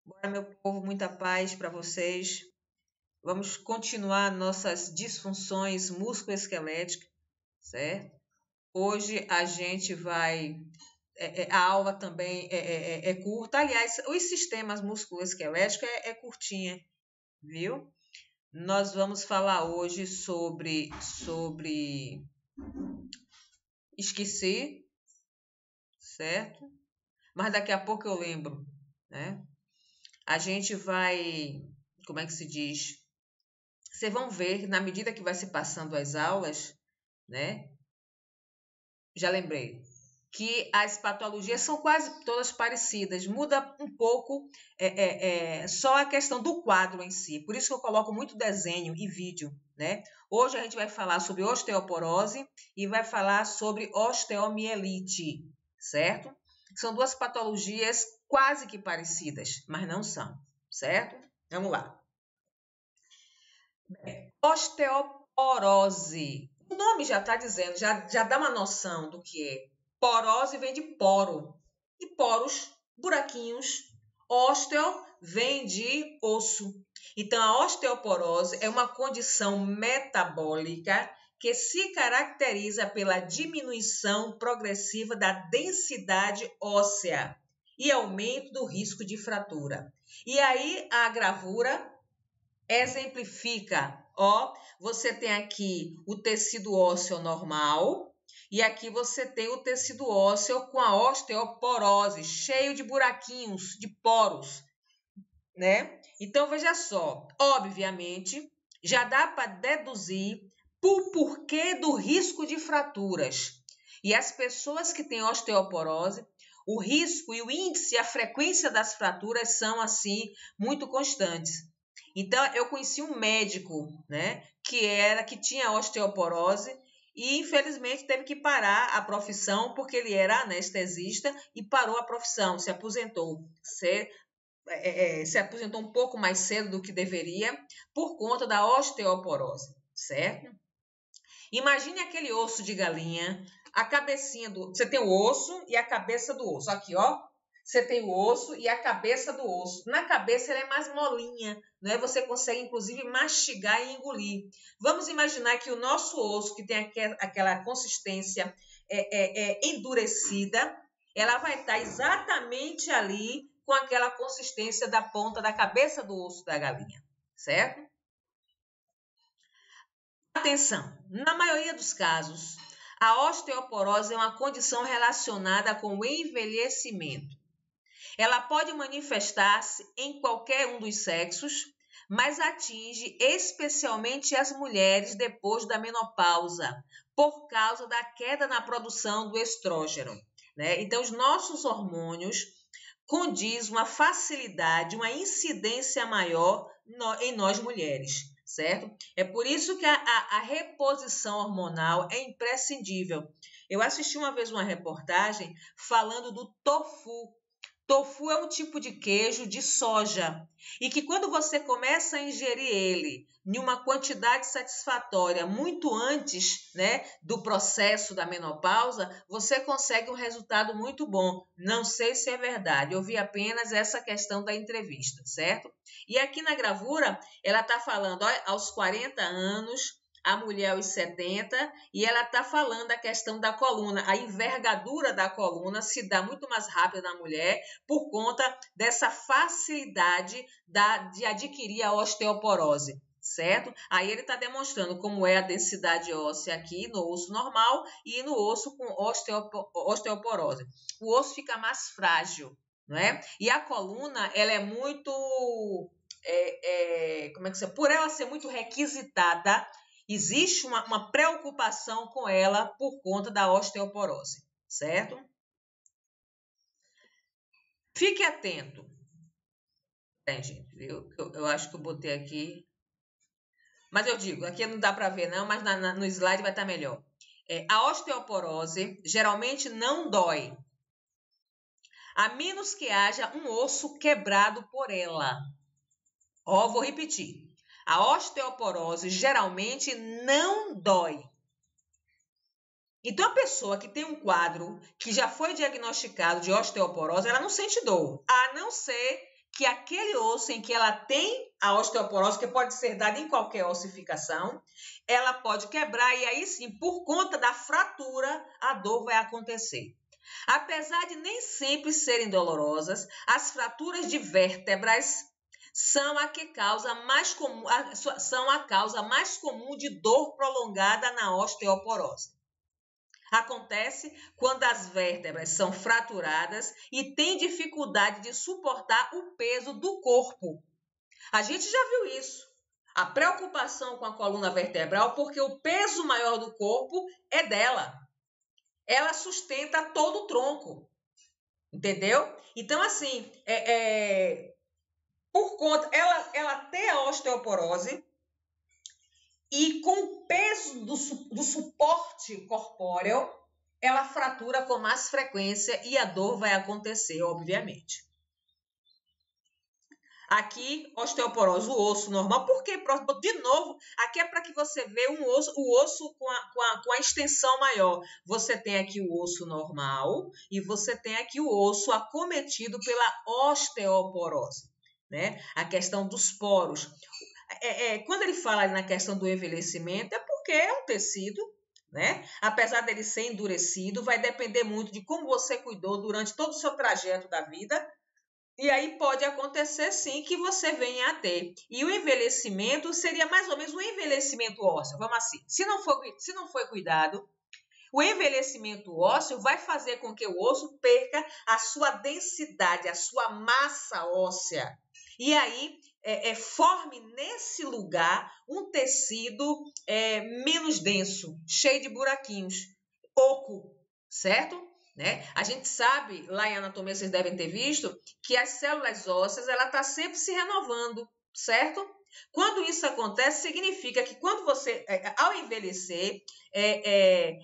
Bora, meu povo, muita paz para vocês. Vamos continuar nossas disfunções musculoesqueléticas, certo? Hoje a gente vai... a aula também é curta. Aliás, os sistemas musculoesqueléticos é curtinha, viu? Nós vamos falar hoje sobre... Esqueci, certo? Mas daqui a pouco eu lembro, né? A gente vai... Como é que se diz? Vocês vão ver, na medida que vai se passando as aulas, né? Já lembrei que as patologias são quase todas parecidas. Muda um pouco só a questão do quadro em si. Por isso que eu coloco muito desenho e vídeo, né? Hoje a gente vai falar sobre osteoporose e vai falar sobre osteomielite, certo? São duas patologias quase que parecidas, mas não são, certo? Vamos lá. Osteoporose. O nome já está dizendo, já dá uma noção do que é. Porose vem de poro. E poros, buraquinhos. Ósteo vem de osso. Então, a osteoporose é uma condição metabólica que se caracteriza pela diminuição progressiva da densidade óssea e aumento do risco de fratura. E aí, a gravura exemplifica, ó, você tem aqui o tecido ósseo normal e aqui você tem o tecido ósseo com a osteoporose, cheio de buraquinhos, de poros, né? Então, veja só, obviamente, já dá para deduzir o porquê do risco de fraturas. E as pessoas que têm osteoporose, o risco e o índice, a frequência das fraturas são, assim, muito constantes. Então, eu conheci um médico, né, que tinha osteoporose e, infelizmente, teve que parar a profissão porque ele era anestesista e parou a profissão, se aposentou. Se aposentou um pouco mais cedo do que deveria por conta da osteoporose, certo? Imagine aquele osso de galinha, a cabecinha do... Você tem o osso e a cabeça do osso. Aqui, ó. Você tem o osso e a cabeça do osso. Na cabeça ela é mais molinha, né? Você consegue, inclusive, mastigar e engolir. Vamos imaginar que o nosso osso, que tem aquela consistência endurecida, ela vai estar exatamente ali com aquela consistência da ponta da cabeça do osso da galinha, certo? Atenção, na maioria dos casos, a osteoporose é uma condição relacionada com o envelhecimento. Ela pode manifestar-se em qualquer um dos sexos, mas atinge especialmente as mulheres depois da menopausa, por causa da queda na produção do estrógeno, né? Então, os nossos hormônios condizem uma facilidade, uma incidência maior em nós mulheres, certo? É por isso que a reposição hormonal é imprescindível. Eu assisti uma vez uma reportagem falando do tofu. Tofu é um tipo de queijo de soja e que quando você começa a ingerir ele em uma quantidade satisfatória muito antes, né, do processo da menopausa, você consegue um resultado muito bom. Não sei se é verdade, eu vi apenas essa questão da entrevista, certo? E aqui na gravura, ela está falando, ó, aos 40 anos, a mulher aos 70, e ela está falando a questão da coluna. A envergadura da coluna se dá muito mais rápido na mulher por conta dessa facilidade de adquirir a osteoporose, certo? Aí ele está demonstrando como é a densidade óssea aqui no osso normal e no osso com osteoporose. O osso fica mais frágil, não é? E a coluna, ela é muito... por ela ser muito requisitada, existe uma preocupação com ela por conta da osteoporose, certo? Fique atento. Gente, eu acho que eu botei aqui. Mas eu digo, aqui não dá para ver não, mas no slide vai estar melhor. A osteoporose geralmente não dói, a menos que haja um osso quebrado por ela. Ó, vou repetir. A osteoporose geralmente não dói. Então, a pessoa que tem um quadro que já foi diagnosticado de osteoporose, ela não sente dor, a não ser que aquele osso em que ela tem a osteoporose, que pode ser dada em qualquer ossificação, ela pode quebrar e aí sim, por conta da fratura, a dor vai acontecer. Apesar de nem sempre serem dolorosas, as fraturas de vértebras são a causa mais comum de dor prolongada na osteoporose. Acontece quando as vértebras são fraturadas e têm dificuldade de suportar o peso do corpo. A gente já viu isso. A preocupação com a coluna vertebral, porque o peso maior do corpo é dela. Ela sustenta todo o tronco. Entendeu? Então, assim, por conta, ela tem a osteoporose e com o peso do suporte corpóreo, ela fratura com mais frequência e a dor vai acontecer, obviamente. Aqui, osteoporose, o osso normal. Por quê? De novo, aqui é para que você veja o osso com a extensão maior. Você tem aqui o osso normal e você tem aqui o osso acometido pela osteoporose, né? A questão dos poros. Quando ele fala na questão do envelhecimento, é porque é um tecido, né? Apesar dele ser endurecido, vai depender muito de como você cuidou durante todo o seu trajeto da vida. E aí pode acontecer, sim, que você venha a ter. E o envelhecimento seria mais ou menos um envelhecimento ósseo. Vamos assim, se não for cuidado, o envelhecimento ósseo vai fazer com que o osso perca a sua densidade, a sua massa óssea. E aí forme nesse lugar um tecido menos denso, cheio de buraquinhos, oco, certo? Né? A gente sabe, lá em anatomia vocês devem ter visto, que as células ósseas ela está sempre se renovando, certo? Quando isso acontece, significa que quando você, ao envelhecer,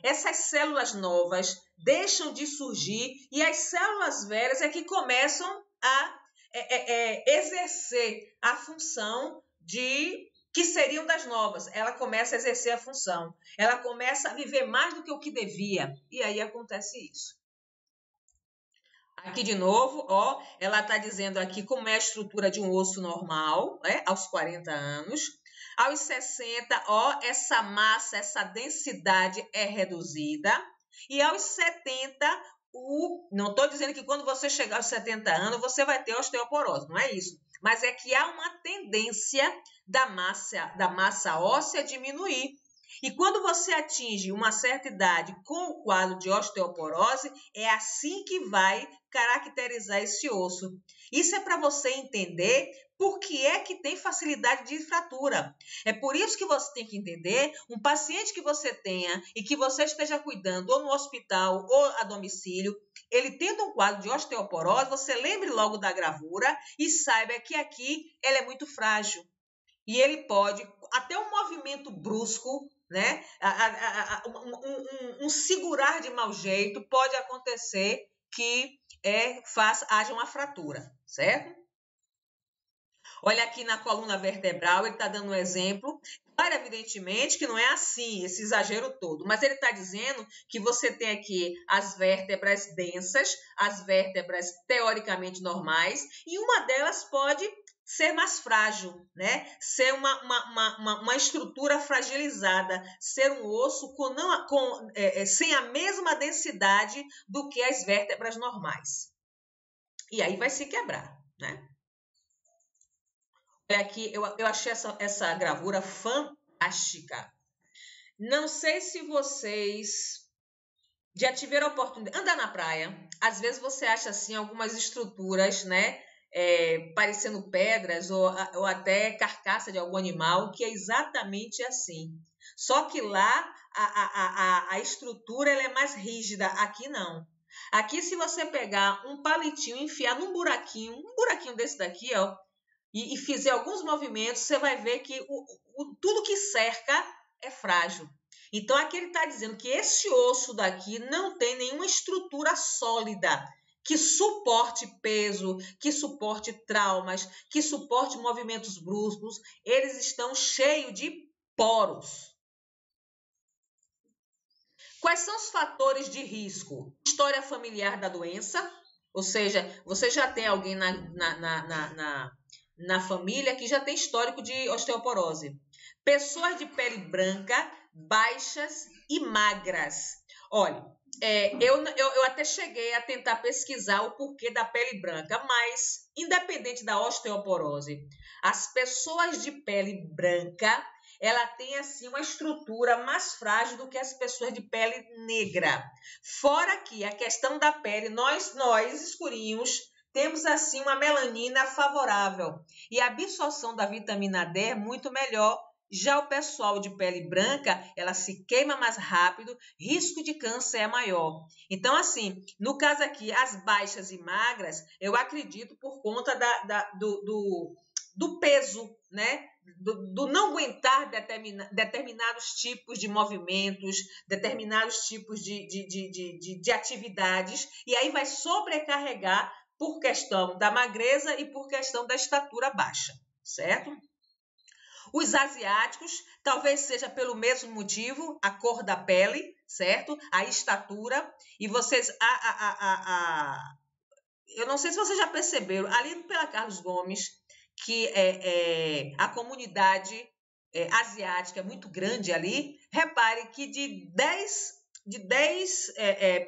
essas células novas deixam de surgir e as células velhas é que começam a exercer a função que seriam das novas. Ela começa a exercer a função. Ela começa a viver mais do que o que devia. E aí acontece isso. Aqui de novo, ó, ela está dizendo aqui como é a estrutura de um osso normal, né, aos 40 anos. Aos 60, ó, essa massa, essa densidade é reduzida. E aos 70, não estou dizendo que quando você chegar aos 70 anos, você vai ter osteoporose, não é isso. Mas é que há uma tendência da massa óssea diminuir. E quando você atinge uma certa idade com o quadro de osteoporose, é assim que vai caracterizar esse osso. Isso é para você entender por que é que tem facilidade de fratura. É por isso que você tem que entender um paciente que você tenha e que você esteja cuidando ou no hospital ou a domicílio, ele tendo um quadro de osteoporose, você lembre logo da gravura e saiba que aqui ele é muito frágil. E ele pode, até um movimento brusco, né? Um segurar de mau jeito pode acontecer que haja uma fratura, certo? Olha aqui na coluna vertebral, ele está dando um exemplo. Claro, evidentemente que não é assim, esse exagero todo, mas ele está dizendo que você tem aqui as vértebras densas, as vértebras teoricamente normais, e uma delas pode ser mais frágil, né? Ser uma estrutura fragilizada, ser um osso sem a mesma densidade do que as vértebras normais. E aí vai se quebrar, né? Aqui, eu achei essa gravura fantástica. Não sei se vocês já tiveram a oportunidade. Andar na praia, às vezes você acha assim algumas estruturas, né? Parecendo pedras ou até carcaça de algum animal, que é exatamente assim. Só que lá a estrutura ela é mais rígida, aqui não. Aqui, se você pegar um palitinho, enfiar num buraquinho, um buraquinho desse daqui, ó, e fizer alguns movimentos, você vai ver que tudo que cerca é frágil. Então, aqui ele está dizendo que esse osso daqui não tem nenhuma estrutura sólida que suporte peso, que suporte traumas, que suporte movimentos bruscos. Eles estão cheios de poros. Quais são os fatores de risco? História familiar da doença, Ou seja, você já tem alguém na família que já tem histórico de osteoporose. Pessoas de pele branca, baixas e magras. Olha, eu até cheguei a tentar pesquisar o porquê da pele branca, mas, independente da osteoporose, as pessoas de pele branca, ela tem assim uma estrutura mais frágil do que as pessoas de pele negra. Fora que a questão da pele, nós escurinhos, temos assim uma melanina favorável e a absorção da vitamina D é muito melhor. Já o pessoal de pele branca, ela se queima mais rápido, risco de câncer é maior. Então, assim, no caso aqui, as baixas e magras, eu acredito por conta do peso, né? Do não aguentar determinados tipos de movimentos, determinados tipos de atividades, e aí vai sobrecarregar por questão da magreza e por questão da estatura baixa, certo? Os asiáticos, talvez seja pelo mesmo motivo, a cor da pele, certo? A estatura. E vocês... eu não sei se vocês já perceberam, ali pela Carlos Gomes, que a comunidade asiática é muito grande ali. Repare que de 10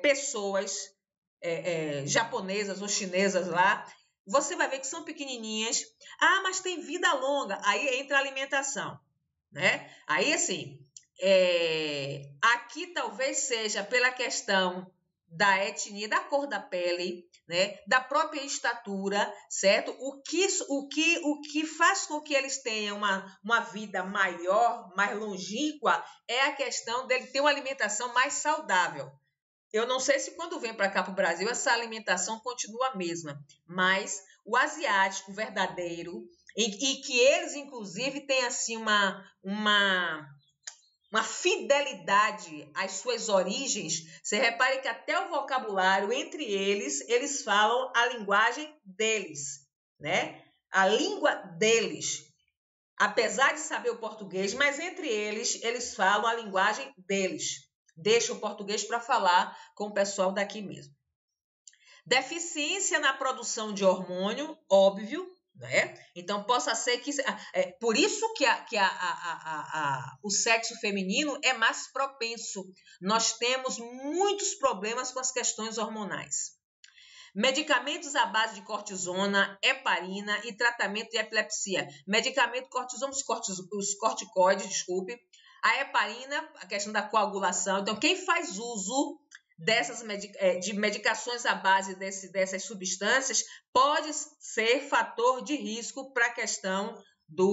pessoas japonesas ou chinesas lá, você vai ver que são pequenininhas. Ah, mas tem vida longa. Aí entra a alimentação, né? Aí, assim, aqui talvez seja pela questão da etnia, da cor da pele, né? Da própria estatura, certo? O que faz com que eles tenham uma vida maior, mais longínqua, é a questão dele ter uma alimentação mais saudável. Eu não sei se quando vem para cá para o Brasil essa alimentação continua a mesma, mas o asiático verdadeiro, e que eles, inclusive, têm assim uma fidelidade às suas origens. Você repare que até o vocabulário, entre eles falam a linguagem deles, né? A língua deles. Apesar de saber o português, mas entre eles falam a linguagem deles. Deixa o português para falar com o pessoal daqui mesmo. Deficiência na produção de hormônio, óbvio, né? Então, possa ser que... por isso que o sexo feminino é mais propenso. Nós temos muitos problemas com as questões hormonais. Medicamentos à base de cortisona, heparina e tratamento de epilepsia. Medicamento cortisona, os corticoides, desculpe. A heparina, a questão da coagulação. Então, quem faz uso de medicações à base dessas substâncias pode ser fator de risco para a questão da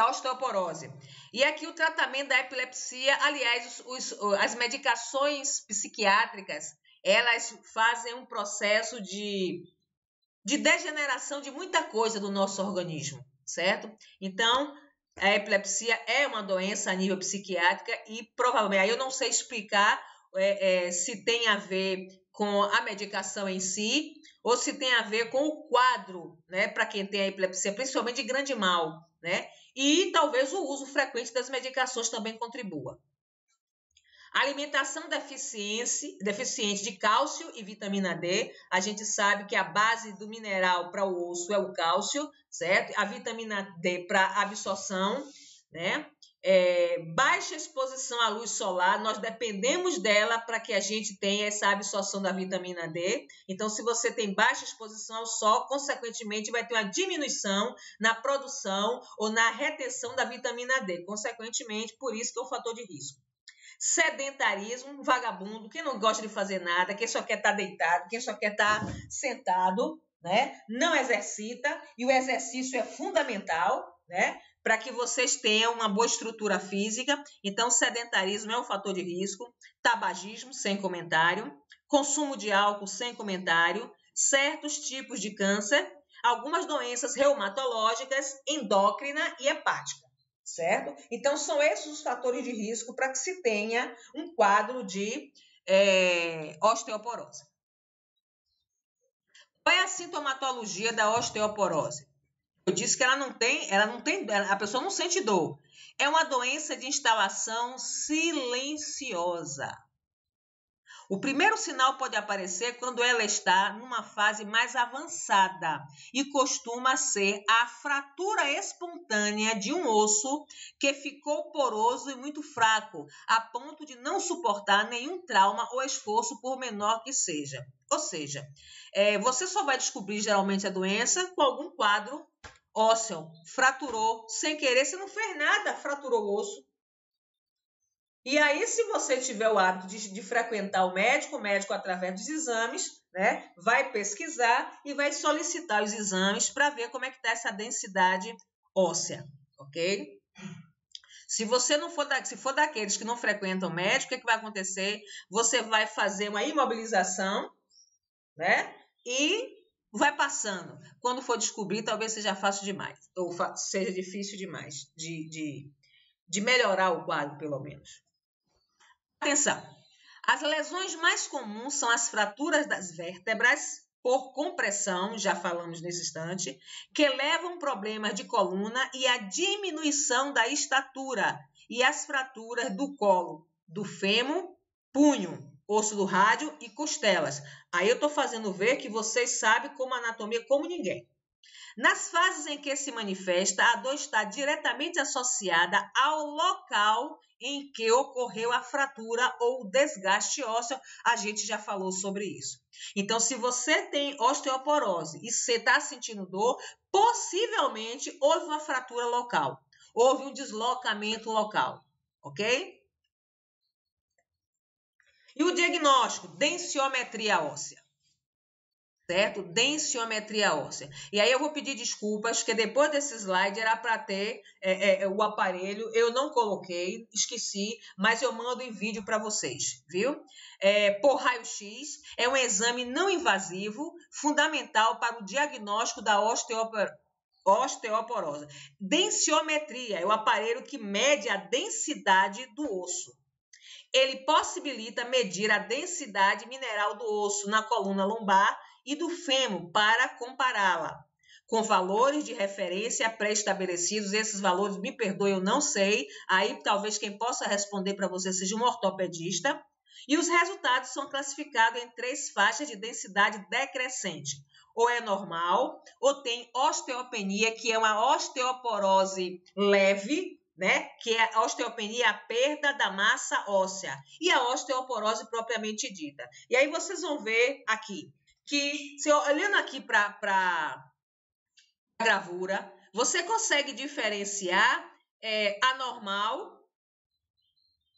osteoporose. E aqui o tratamento da epilepsia, aliás, as medicações psiquiátricas, elas fazem um processo de degeneração de muita coisa do nosso organismo, certo? Então, a epilepsia é uma doença a nível psiquiátrica e provavelmente, aí eu não sei explicar se tem a ver com a medicação em si ou se tem a ver com o quadro, né, para quem tem a epilepsia, principalmente de grande mal, né? E talvez o uso frequente das medicações também contribua. Alimentação deficiente de cálcio e vitamina D. A gente sabe que a base do mineral para o osso é o cálcio, certo? A vitamina D para absorção, né? Baixa exposição à luz solar, nós dependemos dela para que a gente tenha essa absorção da vitamina D. Então, se você tem baixa exposição ao sol, consequentemente vai ter uma diminuição na produção ou na retenção da vitamina D. Consequentemente, por isso que é um fator de risco. Sedentarismo, vagabundo, quem não gosta de fazer nada, quem só quer estar deitado, quem só quer estar sentado, né? Não exercita, e o exercício é fundamental, né? Para que vocês tenham uma boa estrutura física. Então, sedentarismo é um fator de risco. Tabagismo, sem comentário. Consumo de álcool, sem comentário. Certos tipos de câncer. Algumas doenças reumatológicas, endócrina e hepática. Certo? Então, são esses os fatores de risco para que se tenha um quadro de osteoporose. Qual é a sintomatologia da osteoporose? Eu disse que a pessoa não sente dor. É uma doença de instalação silenciosa. O primeiro sinal pode aparecer quando ela está numa fase mais avançada e costuma ser a fratura espontânea de um osso que ficou poroso e muito fraco, a ponto de não suportar nenhum trauma ou esforço, por menor que seja. Ou seja, você só vai descobrir geralmente a doença com algum quadro ósseo. Fraturou sem querer, você não fez nada, fraturou o osso. E aí, se você tiver o hábito de frequentar o médico através dos exames, né, vai pesquisar e vai solicitar os exames para ver como é que está essa densidade óssea, ok? Se você não for se for daqueles que não frequentam o médico, o que vai acontecer? Você vai fazer uma imobilização, né? E vai passando. Quando for descobrir, talvez seja fácil demais, ou seja difícil demais de melhorar o quadro, pelo menos. Atenção! As lesões mais comuns são as fraturas das vértebras por compressão, já falamos nesse instante, que levam problemas de coluna e a diminuição da estatura, e as fraturas do colo, do fêmur, punho, osso do rádio e costelas. Aí eu estou fazendo ver que vocês sabem como anatomia como ninguém. Nas fases em que se manifesta, a dor está diretamente associada ao local em que ocorreu a fratura ou desgaste ósseo. A gente já falou sobre isso. Então, se você tem osteoporose e você está sentindo dor, possivelmente houve uma fratura local, houve um deslocamento local, ok? E o diagnóstico? Densiometria óssea. Certo? Densiometria óssea. E aí eu vou pedir desculpas, porque depois desse slide era para ter o aparelho, eu não coloquei, esqueci, mas eu mando em vídeo para vocês, viu? Por raio-x, é um exame não invasivo, fundamental para o diagnóstico da osteoporose. Densiometria é o aparelho que mede a densidade do osso. Ele possibilita medir a densidade mineral do osso na coluna lombar e do fêmur para compará-la com valores de referência pré-estabelecidos. Esses valores, me perdoe, eu não sei. Aí talvez quem possa responder para você seja um ortopedista. E os resultados são classificados em 3 faixas de densidade decrescente. Ou é normal, ou tem osteopenia, que é uma osteoporose leve, né? Que a osteopenia é a perda da massa óssea, e a osteoporose propriamente dita. E aí vocês vão ver aqui que, se olhando aqui para a gravura, você consegue diferenciar a normal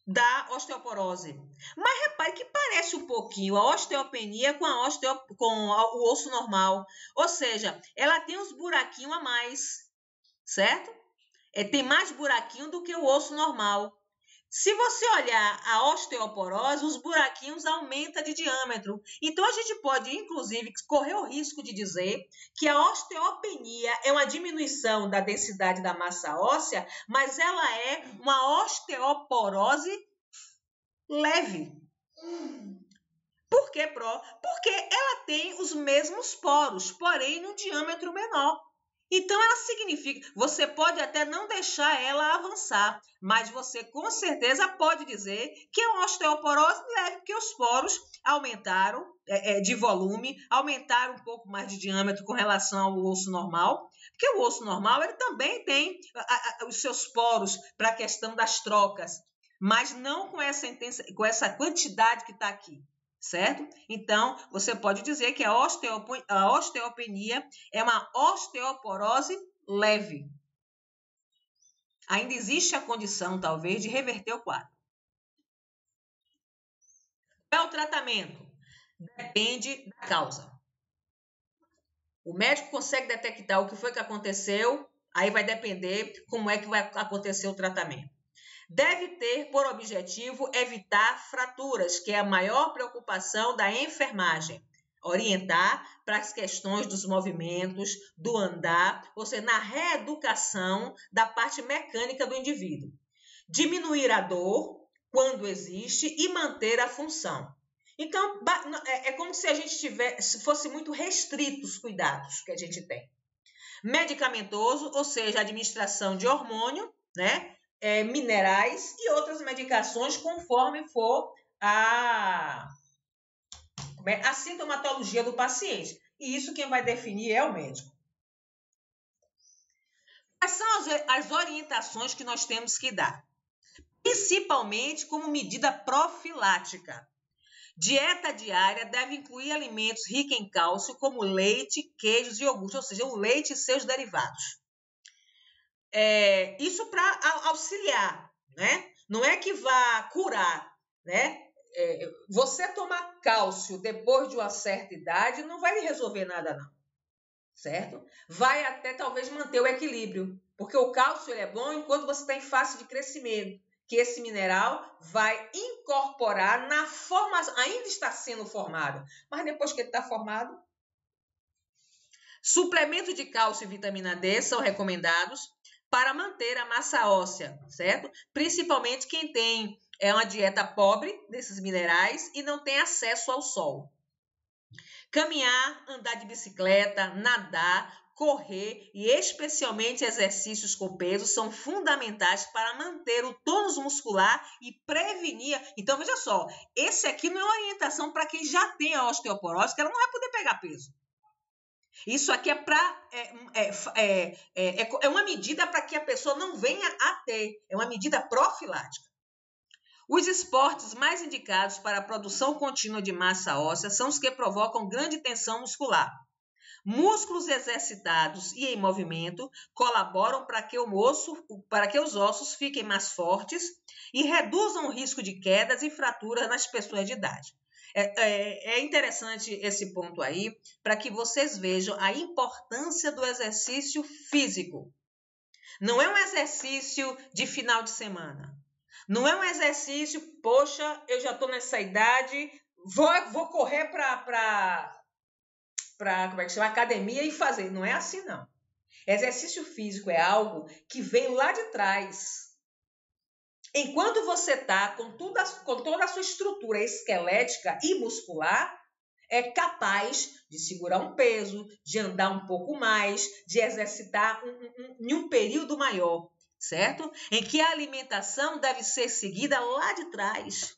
da osteoporose. Mas repare que parece um pouquinho a osteopenia com o osso normal. Ou seja, ela tem uns buraquinhos a mais, certo? Tem mais buraquinho do que o osso normal. Se você olhar a osteoporose, os buraquinhos aumentam de diâmetro. Então, a gente pode, inclusive, correr o risco de dizer que a osteopenia é uma diminuição da densidade da massa óssea, mas ela é uma osteoporose leve. Por quê, Pro? Porque ela tem os mesmos poros, porém num diâmetro menor. Então, ela significa, você pode até não deixar ela avançar, mas você com certeza pode dizer que é uma osteoporose leve, porque os poros aumentaram de volume, aumentaram um pouco mais de diâmetro com relação ao osso normal, porque o osso normal ele também tem os seus poros para a questão das trocas, mas não com essa quantidade que está aqui. Certo? Então, você pode dizer que a osteopenia é uma osteoporose leve. Ainda existe a condição, talvez, de reverter o quadro. Qual é o tratamento? Depende da causa. O médico consegue detectar o que foi que aconteceu, aí vai depender como é que vai acontecer o tratamento. Deve ter por objetivo evitar fraturas, que é a maior preocupação da enfermagem. Orientar para as questões dos movimentos, do andar, ou seja, na reeducação da parte mecânica do indivíduo. Diminuir a dor quando existe e manter a função. Então, é como se a gente fosse muito restrito os cuidados que a gente tem. Medicamentoso, ou seja, administração de hormônio, né? Minerais e outras medicações conforme for a a sintomatologia do paciente. E isso quem vai definir é o médico. Quais são as orientações que nós temos que dar? Principalmente como medida profilática. Dieta diária deve incluir alimentos ricos em cálcio, como leite, queijos e iogurte, ou seja, o leite e seus derivados. Isso para auxiliar, né? Não é que vá curar, né? Você tomar cálcio depois de uma certa idade não vai lhe resolver nada, não. Certo? Vai até talvez manter o equilíbrio, porque o cálcio ele é bom enquanto você está em fase de crescimento, que esse mineral vai incorporar na formação, ainda está sendo formado, mas depois que ele está formado, suplemento de cálcio e vitamina D são recomendados para manter a massa óssea, certo? Principalmente quem tem uma dieta pobre desses minerais e não tem acesso ao sol. Caminhar, andar de bicicleta, nadar, correr e especialmente exercícios com peso são fundamentais para manter o tônus muscular e prevenir. Então, veja só, esse aqui não é uma orientação para quem já tem a osteoporose, que ela não vai poder pegar peso. Isso aqui é uma medida para que a pessoa não venha a ter, é uma medida profilática. Os esportes mais indicados para a produção contínua de massa óssea são os que provocam grande tensão muscular. Músculos exercitados e em movimento colaboram para que os ossos fiquem mais fortes e reduzam o risco de quedas e fraturas nas pessoas de idade. É interessante esse ponto aí, para que vocês vejam a importância do exercício físico. Não é um exercício de final de semana. Não é um exercício, poxa, eu já estou nessa idade, vou correr para como é que chama? Academia e fazer. Não é assim, não. Exercício físico é algo que vem lá de trás. Enquanto você está com toda a sua estrutura esquelética e muscular, é capaz de segurar um peso, de andar um pouco mais, de exercitar em um período maior. Certo? Em que a alimentação deve ser seguida lá de trás.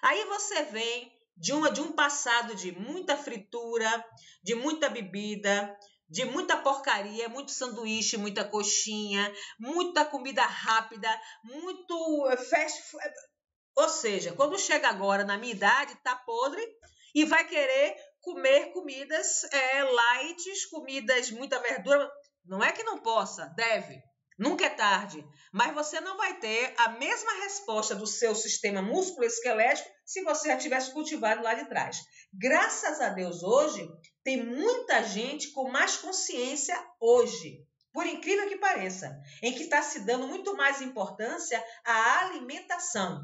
Aí você vem de um passado de muita fritura, de muita bebida, de muita porcaria, muito sanduíche, muita coxinha, muita comida rápida, muito fast food. Ou seja, quando chega agora na minha idade, tá podre e vai querer comer comidas light, comidas muita verdura. Não é que não possa, deve. Nunca é tarde, mas você não vai ter a mesma resposta do seu sistema músculo-esquelético se você já tivesse cultivado lá de trás. Graças a Deus, hoje, tem muita gente com mais consciência hoje, por incrível que pareça, em que está se dando muito mais importância à alimentação.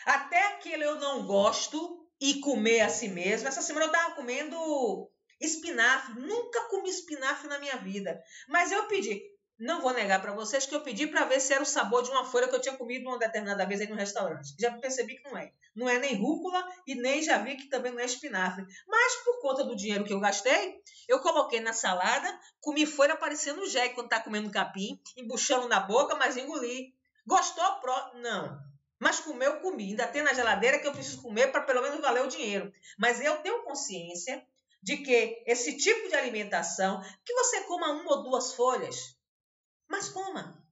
Até aquele eu não gosto e comer a si mesmo. Essa semana eu estava comendo espinafre, nunca comi espinafre na minha vida, mas eu pedi. Não vou negar para vocês que eu pedi para ver se era o sabor de uma folha que eu tinha comido uma determinada vez aí no restaurante. Já percebi que não é. Não é nem rúcula e nem já vi que também não é espinafre. Mas por conta do dinheiro que eu gastei, eu coloquei na salada, comi folha parecendo o jegue quando está comendo capim, embuchando na boca, mas engoli. Gostou? Não. Mas comer eu comi. Ainda tem na geladeira que eu preciso comer para pelo menos valer o dinheiro. Mas eu tenho consciência de que esse tipo de alimentação, que você coma uma ou duas folhas, mas coma.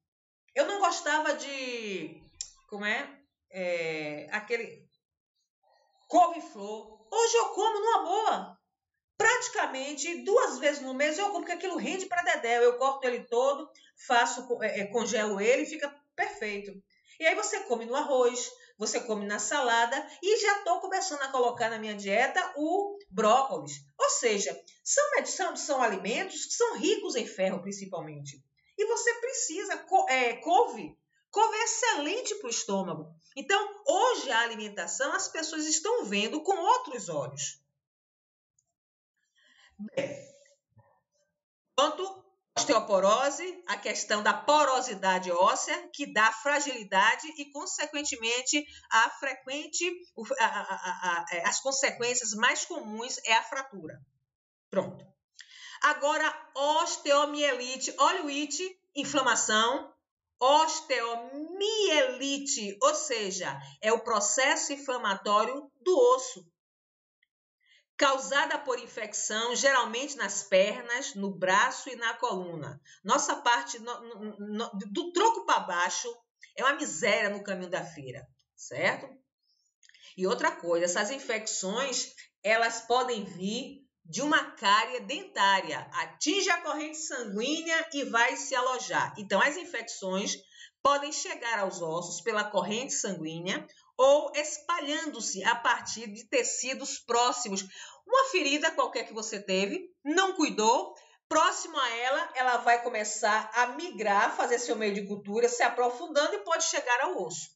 Eu não gostava de... aquele couve-flor. Hoje eu como numa boa. Praticamente 2 vezes no mês eu como, porque aquilo rende para dedéu. Eu corto ele todo, congelo ele e fica perfeito. E aí você come no arroz, você come na salada e já estou começando a colocar na minha dieta o brócolis. Ou seja, são alimentos que são ricos em ferro, principalmente. E você precisa, couve. Couve é excelente para o estômago. Então, hoje a alimentação, as pessoas estão vendo com outros olhos. Bem, quanto à osteoporose, a questão da porosidade óssea, que dá fragilidade e, consequentemente, as consequências mais comuns é a fratura. Pronto. Agora, osteomielite, olha o it, inflamação, osteomielite, ou seja, é o processo inflamatório do osso. causada por infecção, geralmente nas pernas, no braço e na coluna. Nossa parte do tronco para baixo é uma miséria no caminho da feira, certo? E outra coisa, essas infecções, elas podem vir de uma cárie dentária, atinge a corrente sanguínea e vai se alojar. Então, as infecções podem chegar aos ossos pela corrente sanguínea ou espalhando-se a partir de tecidos próximos. Uma ferida qualquer que você teve, não cuidou, próximo a ela, ela vai começar a migrar, fazer seu meio de cultura, se aprofundando e pode chegar ao osso.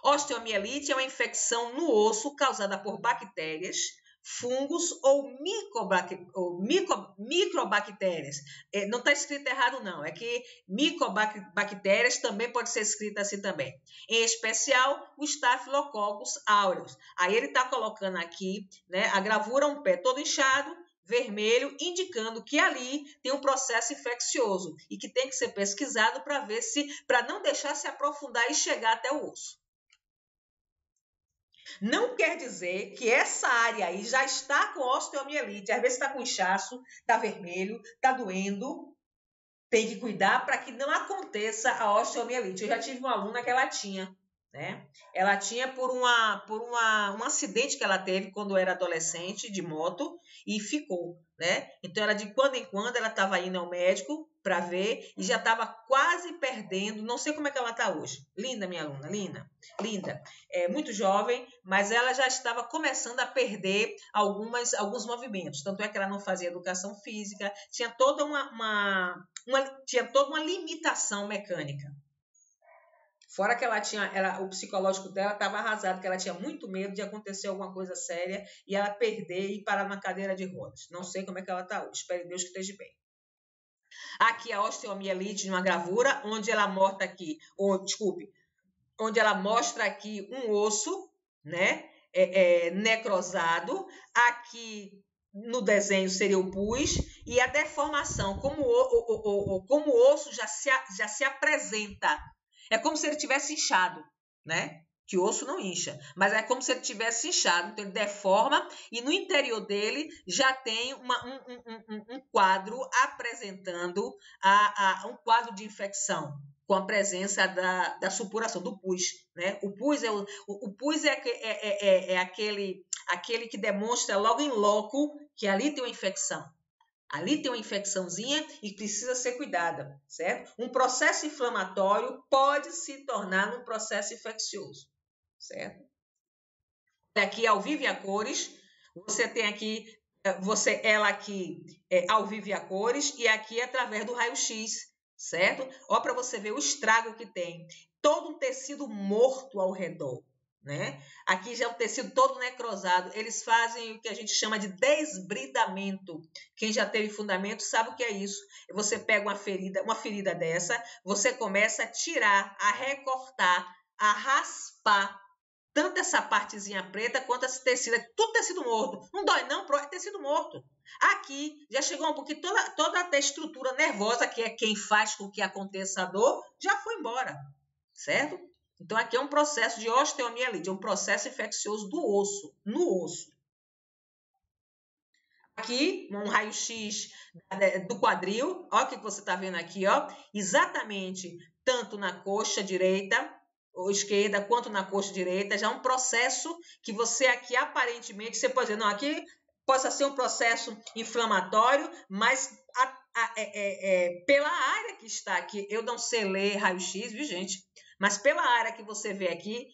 Osteomielite é uma infecção no osso causada por bactérias, fungos ou microbactérias. Não está escrito errado, não. É que microbactérias também pode ser escrito assim também. Em especial, o Staphylococcus aureus. Aí ele está colocando aqui, né, a gravura, um pé todo inchado, vermelho, indicando que ali tem um processo infeccioso e que tem que ser pesquisado para ver para não deixar se aprofundar e chegar até o osso. Não quer dizer que essa área aí já está com osteomielite. Às vezes está com inchaço, está vermelho, está doendo. Tem que cuidar para que não aconteça a osteomielite. Eu já tive uma aluna que ela tinha, né? Ela tinha por um acidente que ela teve quando era adolescente de moto e ficou, né? Então, ela de quando em quando ela estava indo ao médico para ver e já estava quase perdendo. Não sei como é que ela está hoje. Linda, minha aluna, linda. É muito jovem, mas ela já estava começando a perder alguns movimentos. Tanto é que ela não fazia educação física, tinha toda tinha toda uma limitação mecânica. Fora que o psicológico dela estava arrasado, que ela tinha muito medo de acontecer alguma coisa séria e ela perder e parar na cadeira de rodas. Não sei como é que ela está hoje. Espero Deus que esteja bem. Aqui a osteomielite de uma gravura, onde ela mostra aqui, onde ela mostra aqui um osso, né, necrosado. Aqui no desenho seria o pus e a deformação, como o osso já se apresenta. É como se ele tivesse inchado, né? Que o osso não incha, mas é como se ele tivesse inchado, então ele deforma e no interior dele já tem um quadro apresentando um quadro de infecção com a presença da supuração, do pus, né? O pus é aquele que demonstra logo em loco que ali tem uma infecção. Ali tem uma infecçãozinha e precisa ser cuidada, certo? Um processo inflamatório pode se tornar um processo infeccioso, certo? Aqui ao vivo e a cores, você tem aqui, ela aqui ao vivo e a cores e aqui através do raio-x, certo? Ó, para você ver o estrago que tem. Todo um tecido morto ao redor. Né? Aqui já é o tecido todo necrosado. Eles fazem o que a gente chama de desbridamento. Quem já teve fundamento sabe o que é isso. Você pega uma ferida dessa, você começa a tirar, a recortar, a raspar tanto essa partezinha preta quanto esse tecido. Tudo tecido morto. Não dói não, é tecido morto. Aqui já chegou um pouquinho, toda a estrutura nervosa, que é quem faz com que aconteça a dor, já foi embora, certo? Então, aqui é um processo de osteomielite, é um processo infeccioso do osso, no osso. Aqui, um raio-x do quadril, ó o que você está vendo aqui, ó, exatamente tanto na coxa direita ou esquerda, quanto na coxa direita, já é um processo que você aqui, aparentemente, você pode dizer, não, aqui possa ser um processo inflamatório, mas pela área que está aqui, eu não sei ler raio-x, viu, gente? Mas pela área que você vê aqui,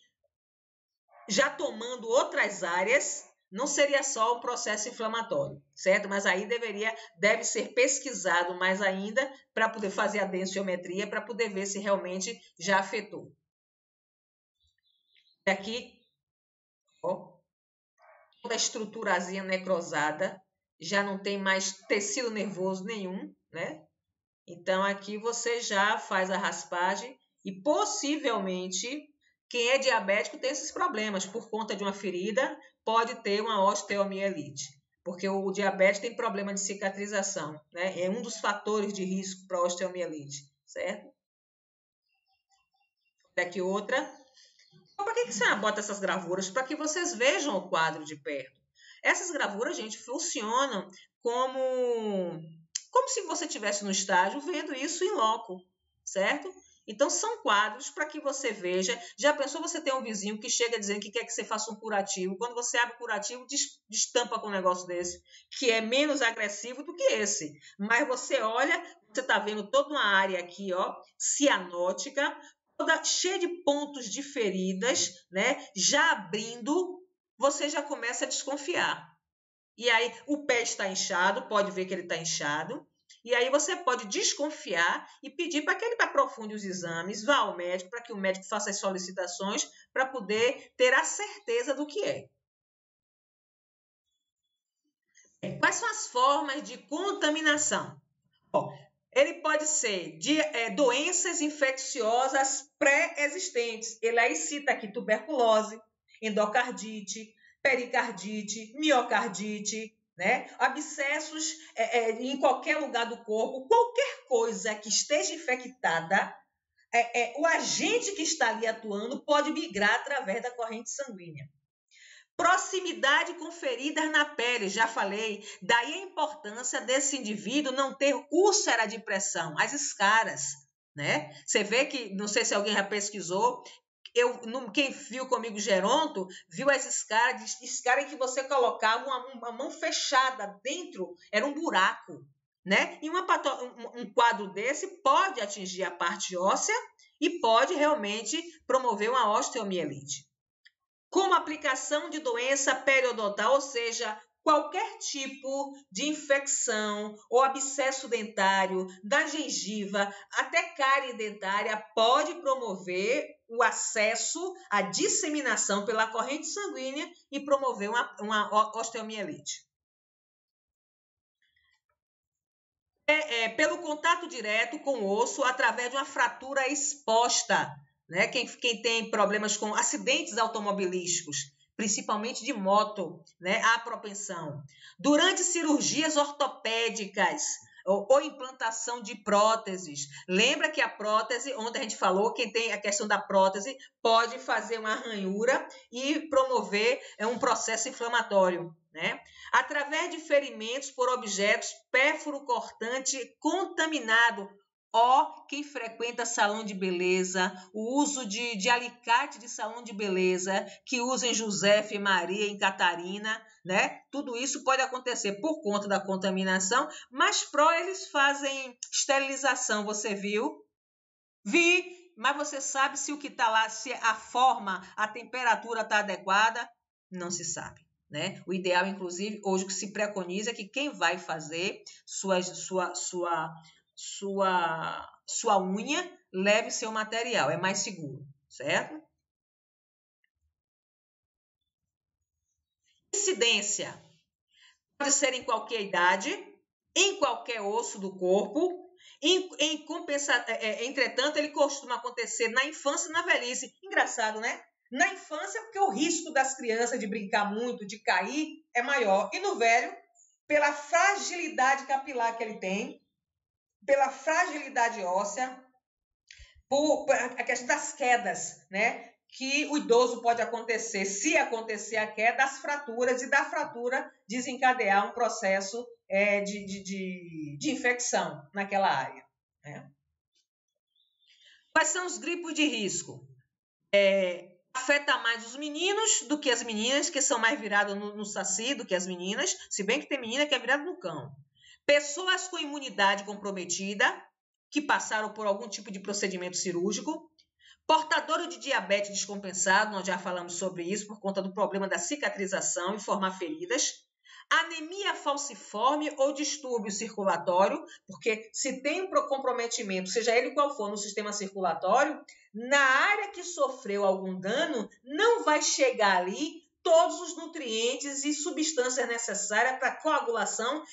já tomando outras áreas, não seria só um processo inflamatório, certo? Mas aí deve ser pesquisado mais ainda para poder fazer a densitometria, para poder ver se realmente já afetou. Aqui, ó, toda a estruturazinha necrosada, já não tem mais tecido nervoso nenhum, né? Então, aqui você já faz a raspagem e possivelmente quem é diabético tem esses problemas. Por conta de uma ferida, pode ter uma osteomielite. Porque o diabetes tem problema de cicatrização, né? É um dos fatores de risco para a osteomielite, certo? Aqui outra. Para que você bota essas gravuras? Para que vocês vejam o quadro de perto. Essas gravuras, gente, funcionam como se você estivesse no estágio vendo isso em loco, certo? Então, são quadros para que você veja. Já pensou você ter um vizinho que chega dizendo que quer que você faça um curativo? Quando você abre o curativo, destampa com um negócio desse, que é menos agressivo do que esse. Mas você olha, você está vendo toda uma área aqui, ó, cianótica, toda cheia de pontos de feridas, né? Já abrindo, você já começa a desconfiar. E aí, o pé está inchado, pode ver que ele está inchado. E aí você pode desconfiar e pedir para que ele aprofunde os exames, vá ao médico, para que o médico faça as solicitações para poder ter a certeza do que é. Quais são as formas de contaminação? Bom, ele pode ser de doenças infecciosas pré-existentes. Ele aí cita aqui tuberculose, endocardite, pericardite, miocardite, né? Abscessos em qualquer lugar do corpo, qualquer coisa que esteja infectada, o agente que está ali atuando pode migrar através da corrente sanguínea. Proximidade com feridas na pele, já falei. Daí a importância desse indivíduo não ter úlcera de pressão, as escaras, né? Você vê que, não sei se alguém já pesquisou, quem viu comigo geronto, viu as escaras em que você colocava uma mão fechada dentro, era um buraco, né? E um quadro desse pode atingir a parte óssea e pode realmente promover uma osteomielite. Como aplicação de doença periodontal, ou seja, qualquer tipo de infecção ou abscesso dentário, da gengiva até cárie dentária, pode promover o acesso à disseminação pela corrente sanguínea e promover uma osteomielite. Pelo contato direto com o osso através de uma fratura exposta, né? Quem tem problemas com acidentes automobilísticos, principalmente de moto, né? Há propensão. Durante cirurgias ortopédicas ou implantação de próteses. Lembra que a prótese, ontem a gente falou, quem tem a questão da prótese pode fazer uma ranhura e promover um processo inflamatório, né? Através de ferimentos por objetos pérfuro-cortante contaminado. Quem frequenta salão de beleza, o uso de alicate de salão de beleza, que usa em Josefa, em Maria, em Catarina, né? Tudo isso pode acontecer por conta da contaminação, mas eles fazem esterilização, você viu? Vi, mas você sabe se o que está lá, se a forma, a temperatura está adequada? Não se sabe. Né? O ideal, inclusive, hoje que se preconiza é que quem vai fazer sua unha leve seu material, é mais seguro, certo? Incidência pode ser em qualquer idade, em qualquer osso do corpo. Entretanto, ele costuma acontecer na infância e na velhice. Engraçado, né? Na infância, porque o risco das crianças de brincar muito, de cair, é maior. E no velho, pela fragilidade capilar que ele tem, pela fragilidade óssea, por a questão das quedas, né? Que o idoso pode acontecer, se acontecer a queda, das fraturas, e da fratura desencadear um processo de infecção naquela área. Né? Quais são os grupos de risco? Afeta mais os meninos do que as meninas, que são mais virados no saci do que as meninas, se bem que tem menina que é virada no cão. Pessoas com imunidade comprometida, que passaram por algum tipo de procedimento cirúrgico. Portador de diabetes descompensado, nós já falamos sobre isso, por conta do problema da cicatrização e formar feridas. Anemia falciforme ou distúrbio circulatório, porque se tem um comprometimento, seja ele qual for, no sistema circulatório, na área que sofreu algum dano, não vai chegar ali todos os nutrientes e substâncias necessárias para coagulação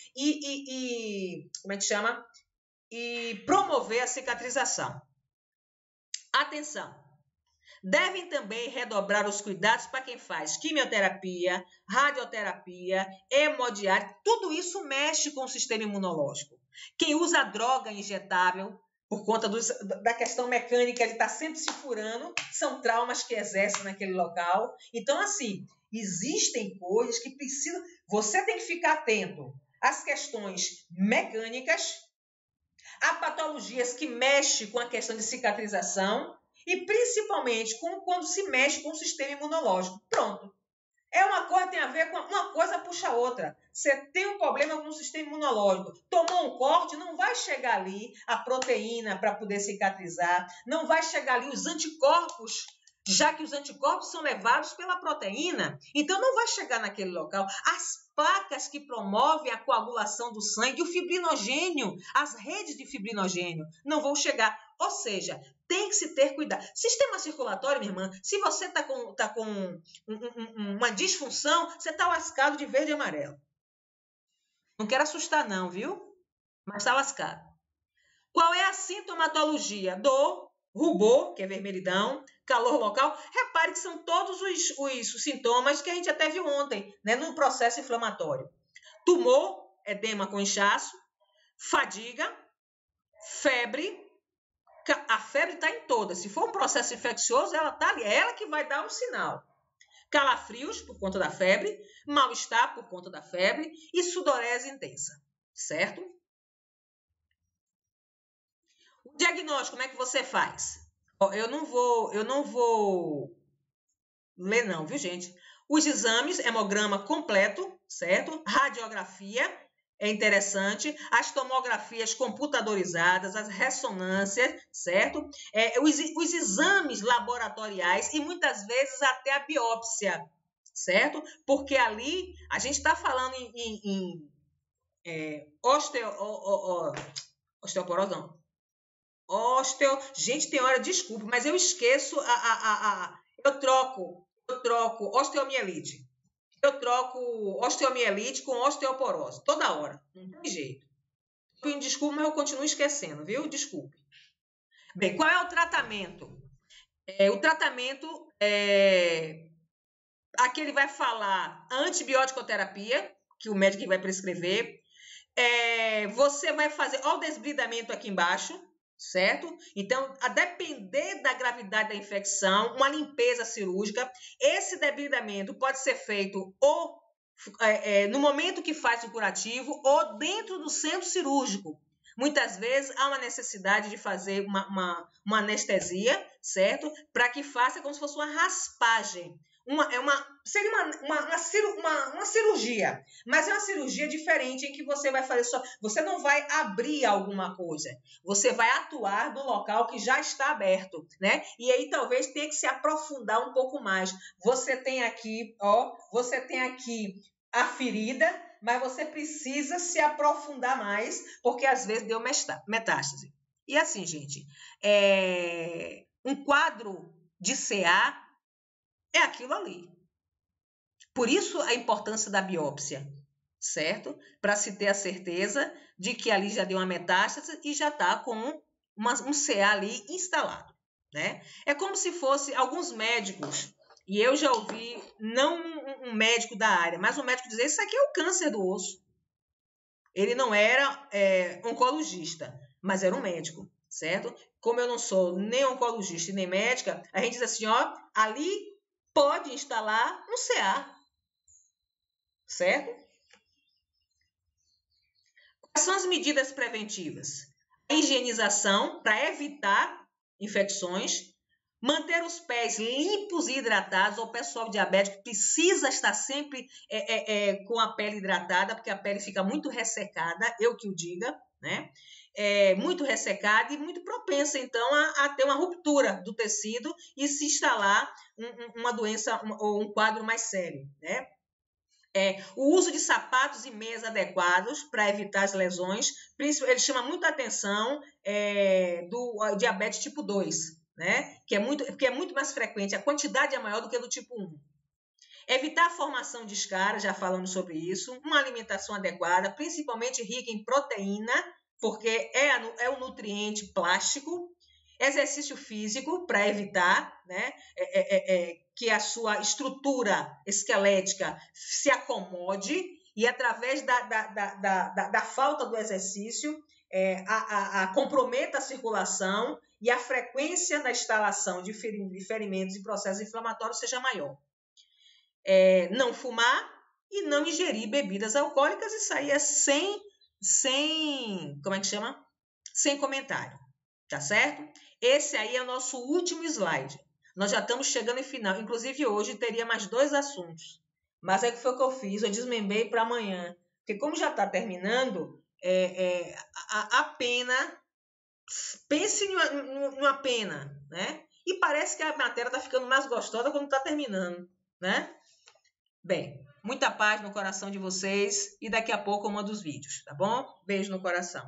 como é que chama? E promover a cicatrização. Atenção! Devem também redobrar os cuidados para quem faz quimioterapia, radioterapia, hemodiálise. Tudo isso mexe com o sistema imunológico. Quem usa droga injetável, por conta da questão mecânica de estar sempre se furando, são traumas que exercem naquele local. Então, assim, existem coisas que precisam... Você tem que ficar atento às questões mecânicas, a patologias que mexem com a questão de cicatrização e principalmente quando se mexe com o sistema imunológico. Pronto. É uma coisa, tem a ver com uma coisa puxa a outra. Você tem um problema com o sistema imunológico. Tomou um corte, não vai chegar ali a proteína para poder cicatrizar, não vai chegar ali os anticorpos, já que os anticorpos são levados pela proteína. Então, não vai chegar naquele local. As placas que promovem a coagulação do sangue, o fibrinogênio, as redes de fibrinogênio, não vão chegar. Ou seja, tem que se ter cuidado. Sistema circulatório, minha irmã, se você está com uma disfunção, você está lascado de verde e amarelo. Não quero assustar não, viu? Mas está lascado. Qual é a sintomatologia? Dor, rubor, que é vermelhidão, calor local. Repare que são todos os sintomas que a gente até viu ontem, né, no processo inflamatório. Tumor, edema com inchaço, fadiga, febre. A febre está em todas. Se for um processo infeccioso, ela está ali. É ela que vai dar um sinal. Calafrios, por conta da febre. Mal-estar, por conta da febre. E sudorese intensa. Certo? O diagnóstico, como é que você faz? Eu não vou ler não, viu, gente? Os exames, hemograma completo, certo? Radiografia. É interessante, as tomografias computadorizadas, as ressonâncias, certo? Os exames laboratoriais e muitas vezes até a biópsia, certo? Porque ali a gente está falando em osteoporose, não. Gente, tem hora, desculpa, mas eu esqueço, eu troco osteomielite. Eu troco osteomielite com osteoporose, toda hora, não tem jeito. Desculpa, mas eu continuo esquecendo, viu? Desculpe. Bem, qual é o tratamento? O tratamento aqui ele vai falar antibiótico-terapia, que o médico vai prescrever. Você vai fazer o desbridamento aqui embaixo, certo? Então, a depender da gravidade da infecção, uma limpeza cirúrgica, esse debridamento pode ser feito ou no momento que faz o curativo ou dentro do centro cirúrgico. Muitas vezes há uma necessidade de fazer uma anestesia, certo? Para que faça como se fosse uma raspagem. Seria uma cirurgia, mas é uma cirurgia diferente em que você vai fazer você não vai abrir alguma coisa, você vai atuar no local que já está aberto, né? E aí talvez tenha que se aprofundar um pouco mais. Você tem aqui a ferida, mas você precisa se aprofundar mais, porque às vezes deu metástase. E assim, gente, um quadro de CA é aquilo ali. Por isso a importância da biópsia, certo? Para se ter a certeza de que ali já deu uma metástase e já está com um CA ali instalado, né? É como se fosse alguns médicos, e eu já ouvi, não um médico da área, mas um médico dizer, isso aqui é o câncer do osso. Ele não era oncologista, mas era um médico, certo? Como eu não sou nem oncologista nem médica, a gente diz assim, ó, ali pode instalar um CA, certo? Quais são as medidas preventivas? A higienização para evitar infecções, manter os pés limpos e hidratados. O pessoal diabético precisa estar sempre com a pele hidratada, porque a pele fica muito ressecada, eu que o diga, né? Muito ressecada e muito propensa, então, a ter uma ruptura do tecido e se instalar uma doença ou um quadro mais sério, né? O uso de sapatos e meias adequados para evitar as lesões, ele chama muita atenção do diabetes tipo 2, né? Que é muito mais frequente, a quantidade é maior do que do tipo 1. Evitar a formação de escaras, já falamos sobre isso, uma alimentação adequada, principalmente rica em proteína, porque é um nutriente plástico, exercício físico para evitar, né, que a sua estrutura esquelética se acomode e através da falta do exercício comprometa a circulação e a frequência da instalação de ferimentos e processos inflamatórios seja maior. não fumar e não ingerir bebidas alcoólicas. Isso aí é sem como é que chama? Sem comentário, tá certo? Esse aí é o nosso último slide. Nós já estamos chegando em final. Inclusive, hoje teria mais 2 assuntos. Mas é que foi o que eu fiz, eu desmembrei para amanhã. Porque como já está terminando, a pena, pense numa pena, né? E parece que a matéria está ficando mais gostosa quando está terminando, né? Bem, muita paz no coração de vocês e daqui a pouco eu mando os vídeos, tá bom? Beijo no coração.